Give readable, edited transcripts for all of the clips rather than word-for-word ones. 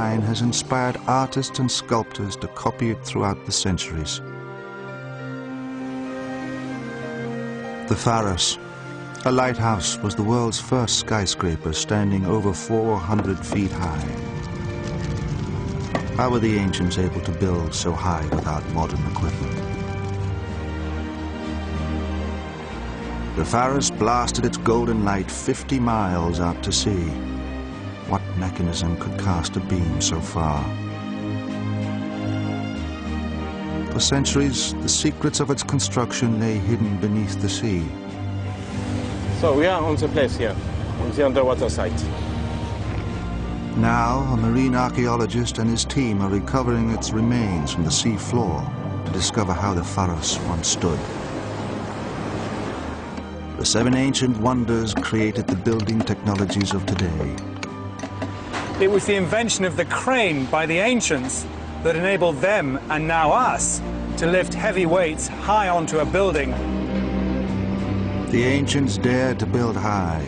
has inspired artists and sculptors to copy it throughout the centuries. The Pharos, a lighthouse, was the world's first skyscraper, standing over 400 feet high. How were the ancients able to build so high without modern equipment? The Pharos blasted its golden light 50 miles out to sea. What mechanism could cast a beam so far? For centuries, the secrets of its construction lay hidden beneath the sea. So we are on the place here, on the underwater site. Now, a marine archaeologist and his team are recovering its remains from the sea floor to discover how the Pharos once stood. The 7 ancient wonders created the building technologies of today. It was the invention of the crane by the ancients that enabled them, and now us, to lift heavy weights high onto a building. The ancients dared to build high.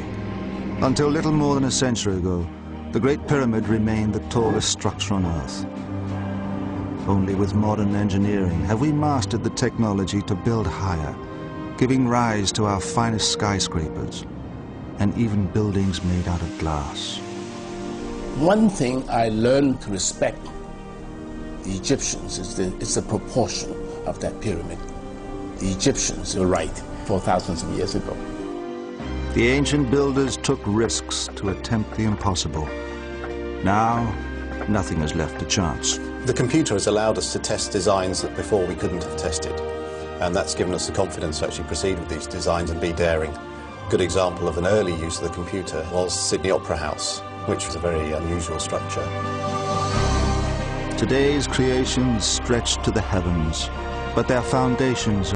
Until little more than a century ago, the Great Pyramid remained the tallest structure on Earth. Only with modern engineering have we mastered the technology to build higher, giving rise to our finest skyscrapers, and even buildings made out of glass. One thing I learned to respect the Egyptians is the proportion of that pyramid. The Egyptians were right 4,000 of years ago. The ancient builders took risks to attempt the impossible. Now, nothing is left to chance. The computer has allowed us to test designs that before we couldn't have tested. And that's given us the confidence to actually proceed with these designs and be daring. A good example of an early use of the computer was Sydney Opera House, which was a very unusual structure. Today's creations stretch to the heavens, but their foundations